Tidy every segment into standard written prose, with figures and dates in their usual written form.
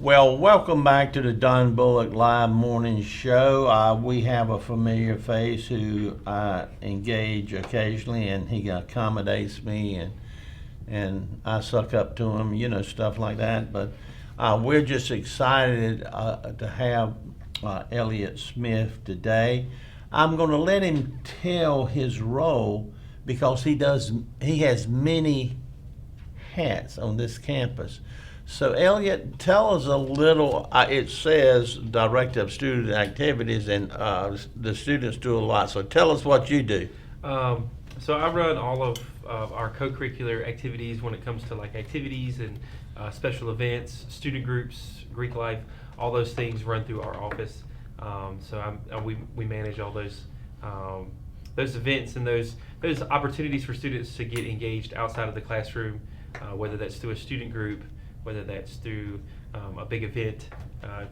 Well, welcome back to the Don Bullock Live Morning Show. We have a familiar face who I engage occasionally, and he accommodates me, and I suck up to him, stuff like that. But we're just excited to have Elliot Smith today. I'm going to let him tell his role because he has many hats on this campus. So Elliot, tell us a little, it says Director of Student Activities, and the students do a lot. So tell us what you do. So I run all of our co-curricular activities when it comes to like activities and special events, student groups, Greek life, all those things run through our office. We manage all those events and those opportunities for students to get engaged outside of the classroom, whether that's through a student group, whether that's through a big event,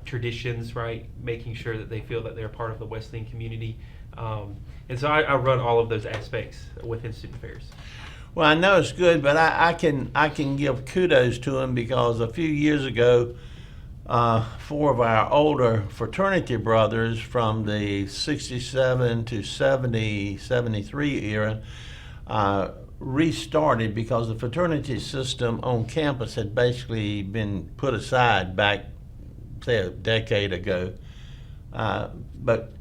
traditions, right? Making sure that they feel that they're part of the Wesleyan community. And so I run all of those aspects within student affairs. Well, I know it's good, but I can give kudos to him because a few years ago, four of our older fraternity brothers from the 67 to 70, 73 era restarted because the fraternity system on campus had basically been put aside back, say, a decade ago. But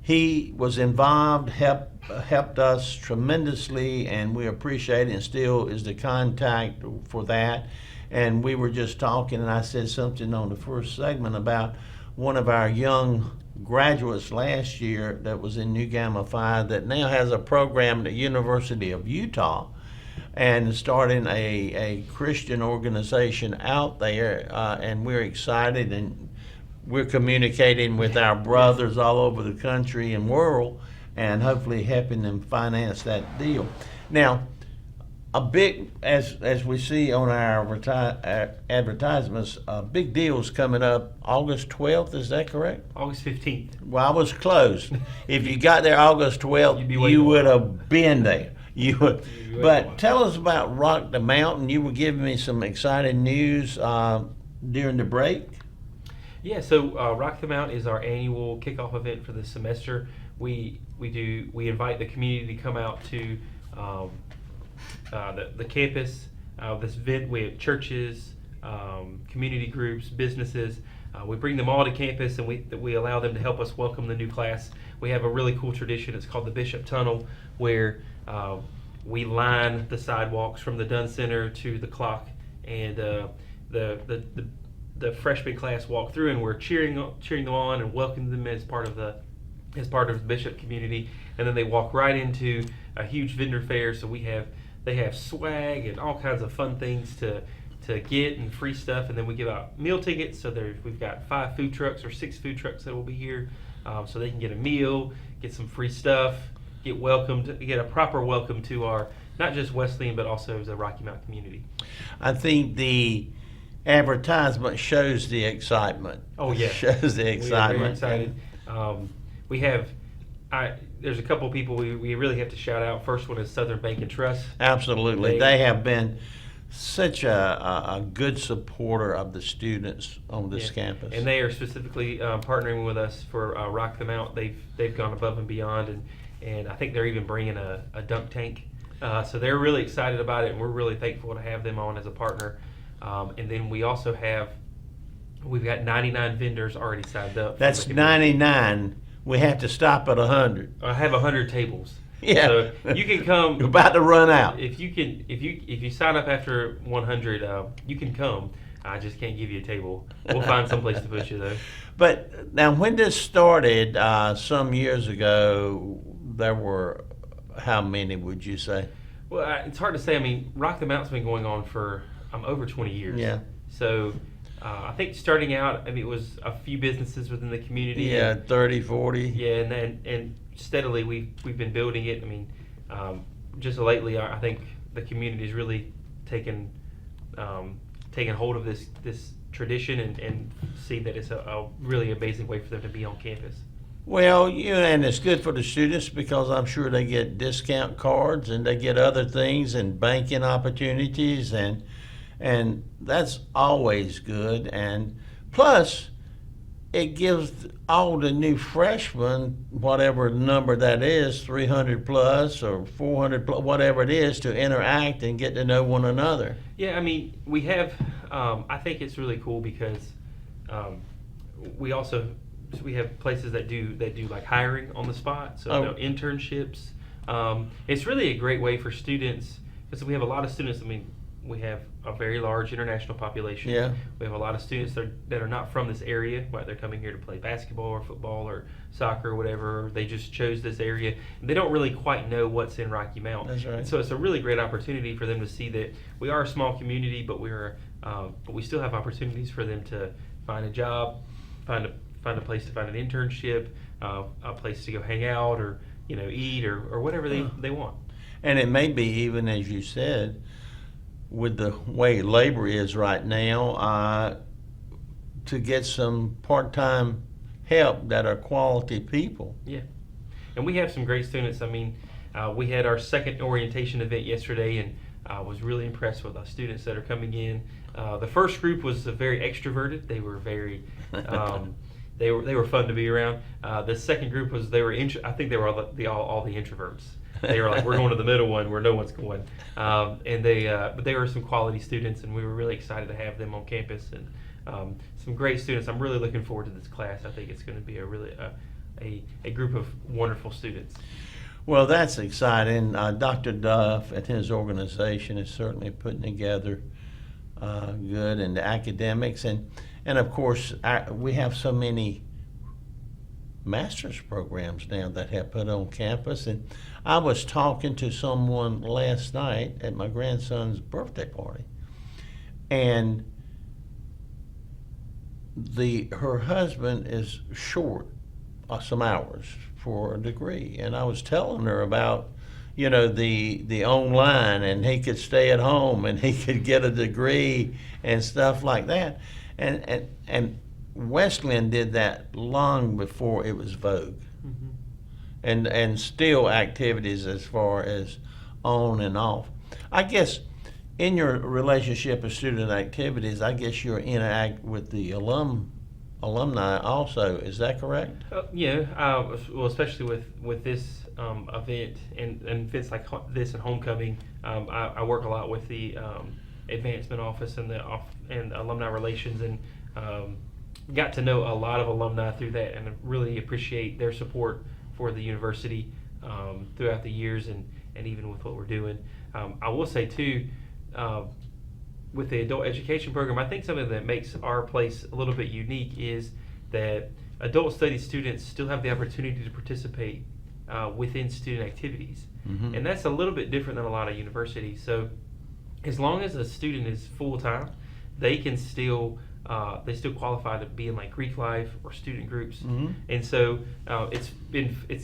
he was involved, helped us tremendously, and we appreciate it, and still is the contact for that. And we were just talking, and I said something on the first segment about one of our young graduates last year that was in Nu Gamma Phi that now has a program at the University of Utah and starting a Christian organization out there, and we're excited, and we're communicating with our brothers all over the country and world and hopefully helping them finance that deal. Now, a big, as we see on our advertisements, big deals coming up August 12th, is that correct? August 15th. Well, I was close. If you got there August 12th, you would have been there. You would. But tell us about Rock the Mountain. You were giving me some exciting news during the break. Yeah, so Rock the Mountain is our annual kickoff event for the semester. We invite the community to come out to the campus. This event, we have churches, community groups, businesses. We bring them all to campus, and we allow them to help us welcome the new class. We have a really cool tradition. It's called the Bishop Tunnel, where we line the sidewalks from the Dunn Center to the clock, and the freshman class walk through, and we're cheering them on and welcoming them as part of the Bishop community. And then they walk right into a huge vendor fair. So they have swag and all kinds of fun things to get and free stuff. And then we give out meal tickets. So we've got 5 food trucks or 6 food trucks that will be here, so they can get a meal, get some free stuff, get welcomed, get a proper welcome to our not just Wesleyan but also the Rocky Mountain community. I think the advertisement shows the excitement. Oh yeah, shows the excitement. We are very excited. There's a couple people we really have to shout out. First one is Southern Bank and Trust. Absolutely, they have been such a good supporter of the students on this campus, and they are specifically partnering with us for Rock the Mount. They've gone above and beyond, and I think they're even bringing a dunk tank. So they're really excited about it, and we're really thankful to have them on as a partner. And then we've got 99 vendors already signed up. That's 99. We have to stop at 100. I have 100 tables. Yeah. So you can come. You're about to run out. If you sign up after 100, you can come. I just can't give you a table. We'll find some place to put you though. But now, when this started some years ago, there were how many would you say? Well, it's hard to say. I mean, Rock the Mountain's been going on for over 20 years. Yeah. So I think starting out, it was a few businesses within the community. Yeah, 30, 40. Yeah, and steadily we've been building it. I mean, just lately, I think the community's really taken hold of this tradition and see that it's a really amazing way for them to be on campus. Well, and it's good for the students because I'm sure they get discount cards and they get other things and banking opportunities, and And that's always good. And plus, it gives all the new freshmen, whatever number that is, 300 plus or 400 plus, whatever it is, to interact and get to know one another. Yeah, I mean, we have, I think it's really cool because we also, we have places that do like hiring on the spot, so internships. It's really a great way for students, because we have a lot of students. I mean, we have a very large international population. Yeah. We have a lot of students that are not from this area, but they're coming here to play basketball or football or soccer or whatever. They just chose this area. And they don't really quite know what's in Rocky Mount. That's right. And so it's a really great opportunity for them to see that we are a small community, but but we still have opportunities for them to find a job, find a place to find an internship, a place to go hang out, or eat, or whatever they want. And it may be, even as you said, with the way labor is right now, to get some part-time help that are quality people. Yeah, and we have some great students. I mean, we had our second orientation event yesterday, and I was really impressed with our students that are coming in. The first group was very extroverted. They were very, they were fun to be around. The second group was I think they were all the introverts. They were like, we're going to the middle one where no one's going, but they were some quality students, and we were really excited to have them on campus, and some great students. I'm really looking forward to this class. I think it's going to be a group of wonderful students. Well, that's exciting. Dr. Duff and his organization is certainly putting together good in the academics, and of course we have so many master's programs now that have put on campus. And I was talking to someone last night at my grandson's birthday party, and her husband is short some hours for a degree, and I was telling her about the online, and he could stay at home and he could get a degree and stuff like that, and Wesleyan did that long before it was vogue. Mm-hmm. And still activities as far as on and off. I guess in your relationship of student activities, I guess you interact with the alumni also. Is that correct? Yeah. Well, especially with this event and events like this and homecoming, I work a lot with the advancement office and alumni relations, and got to know a lot of alumni through that, and I really appreciate their support for the university throughout the years, and even with what we're doing. I will say too, with the adult education program, I think something that makes our place a little bit unique is that adult studies students still have the opportunity to participate within student activities. Mm-hmm. And that's a little bit different than a lot of universities. So as long as a student is full-time, they can still qualify to be in like Greek life or student groups. Mm-hmm. And so it's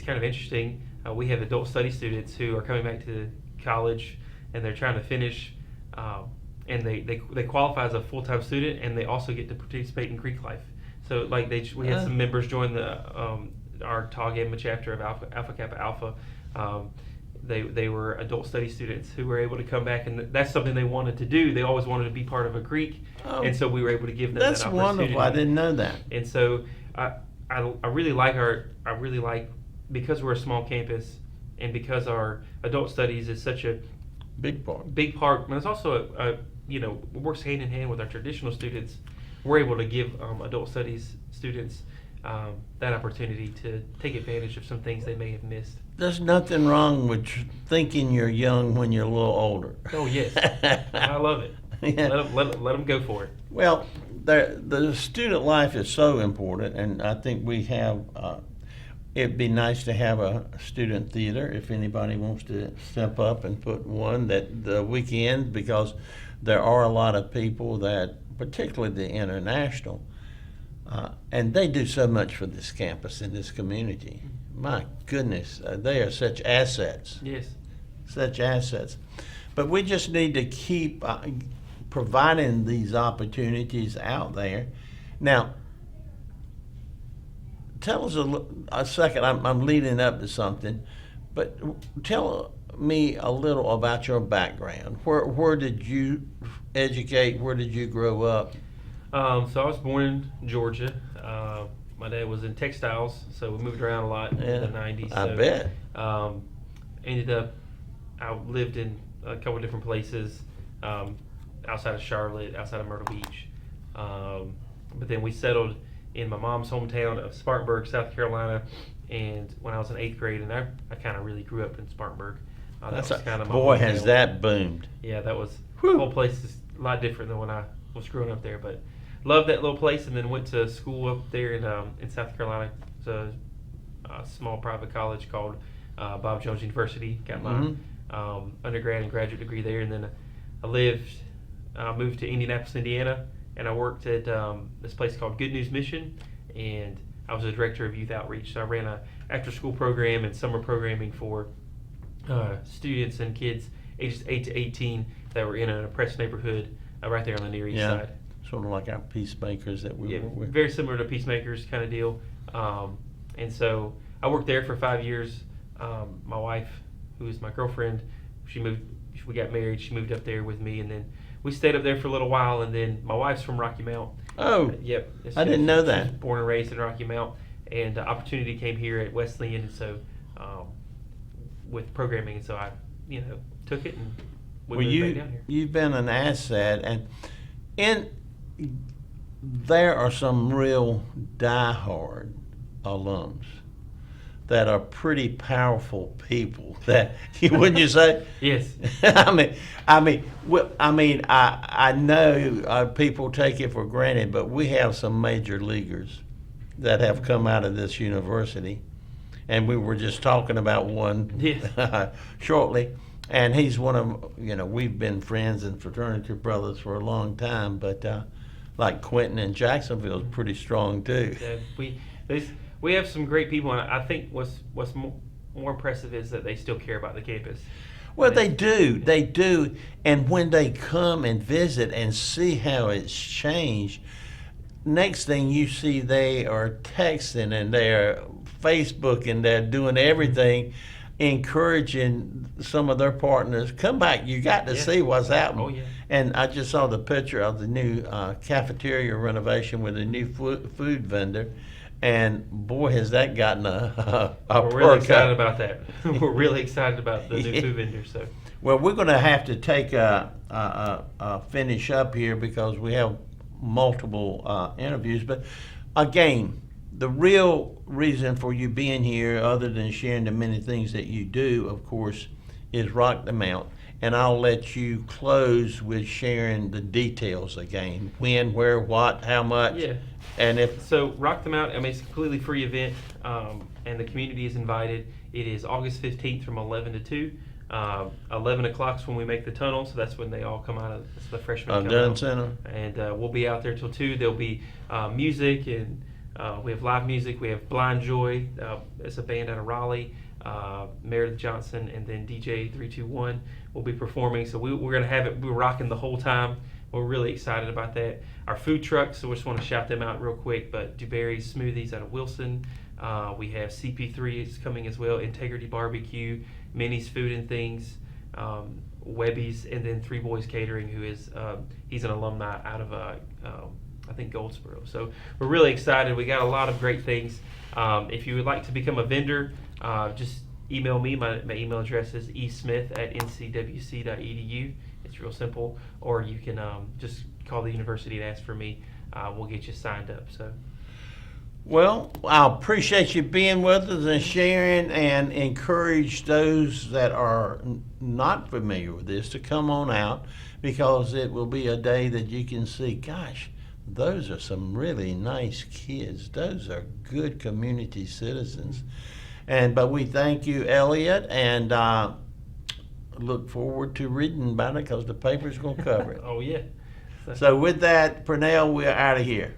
kind of interesting. We have adult study students who are coming back to college, and they're trying to finish, and they qualify as a full-time student, and they also get to participate in Greek life. So like we had some members join our Tau Gamma chapter of Alpha Kappa Alpha. They were adult study students who were able to come back, and that's something they wanted to do. They always wanted to be part of a Greek, and so we were able to give them that opportunity. That's wonderful. I didn't know that. And so I really like because we're a small campus, and because our adult studies is such a big part, but it's also it works hand in hand with our traditional students. We're able to give adult studies students that opportunity to take advantage of some things they may have missed. There's nothing wrong with thinking you're young when you're a little older. Oh yes, I love it. Yeah. Let them go for it. Well, the student life is so important, and I think we have. It'd be nice to have a student theater if anybody wants to step up and put one that the weekend, because there are a lot of people that, particularly the international, and they do so much for this campus and this community. My goodness, they are such assets. Yes. Such assets. But we just need to keep providing these opportunities out there. Now, tell us a second, I'm leading up to something, but tell me a little about your background. Where did you educate? Where did you grow up? So I was born in Georgia. My dad was in textiles, so we moved around a lot in the 90s. I So, bet. Ended up, I lived in a couple of different places, outside of Charlotte, outside of Myrtle Beach. But then we settled in my mom's hometown of Spartanburg, South Carolina. And when I was in 8th grade, and I kind of really grew up in Spartanburg. That's was kind of my boy, hometown. has that boomed. Yeah, that was, Whew. the whole place is a lot different than when I was growing up there. But loved that little place, and then went to school up there in South Carolina. It's a small private college called Bob Jones University. Got my undergrad and graduate degree there, and then I moved to Indianapolis, Indiana, and I worked at this place called Good News Mission, and I was the director of youth outreach. So I ran a after-school program and summer programming for students and kids ages 8 to 18 that were in an oppressed neighborhood right there on the Near East Side. Sort of like our peacemakers that we were with. Very similar to Peacemakers kind of deal. And so I worked there for 5 years. My wife, who is my girlfriend, we got married, she moved up there with me, and then we stayed up there for a little while, and then my wife's from Rocky Mount. Oh, Yep. I didn't know She was that. born and raised in Rocky Mount, and opportunity came here at Wesleyan, and so with programming, and so I, took it, and we Well, moved back down here. you've been an asset, and there are some real diehard alums that are pretty powerful people. That wouldn't you say? Yes. I know people take it for granted, but we have some major leaguers that have come out of this university, and we were just talking about one Yes. shortly. And he's one of, we've been friends and fraternity brothers for a long time, but like Quentin in Jacksonville is pretty strong too. Yeah, we have some great people, and I think what's more impressive is that they still care about the campus. Well, they do. And when they come and visit and see how it's changed, next thing you see, they are texting and they're Facebooking, they're doing everything, encouraging some of their partners, come back, you got to see what's happening. Oh, yeah. And I just saw the picture of the new cafeteria renovation with a new food vendor. And boy, has that gotten a We're really perk excited up. about that. We're really excited about the new food vendor. So Well, we're going to have to take a finish up here because we have multiple interviews. But again, the real reason for you being here, other than sharing the many things that you do, of course, is Rock the Mount. And I'll let you close with sharing the details again. When, where, what, how much. yeah. And if So Rock the Mount, it's a completely free event, and the community is invited. It is August 15th from 11 to 2. 11 o'clock is when we make the tunnel, so that's when they all come out of the freshmen come Dunn out. Center. And we'll be out there till 2. There'll be music, and we have live music. We have Blind Joy. It's a band out of Raleigh. Meredith Johnson, and then DJ 321 will be performing. So we're going to have it. We're rocking the whole time. We're really excited about that. Our food trucks, so we just want to shout them out real quick, but DeBerry's Smoothies out of Wilson. We have CP3 is coming as well, Integrity Barbecue, Minnie's Food and Things, Webby's, and then Three Boys Catering, who is, he's an alumni out of, I think, Goldsboro. So we're really excited. We got a lot of great things. If you would like to become a vendor, just email me. My email address is esmith@ncwc.edu. It's real simple. Or you can just call the university and ask for me. We'll get you signed up. So. Well, I appreciate you being with us and sharing, and encourage those that are not familiar with this to come on out, because it will be a day that you can see, gosh, those are some really nice kids. Those are good community citizens. But we thank you, Elliot, and look forward to reading about it because the paper's going to cover it. Oh, yeah. So with that, Purnell, we're out of here.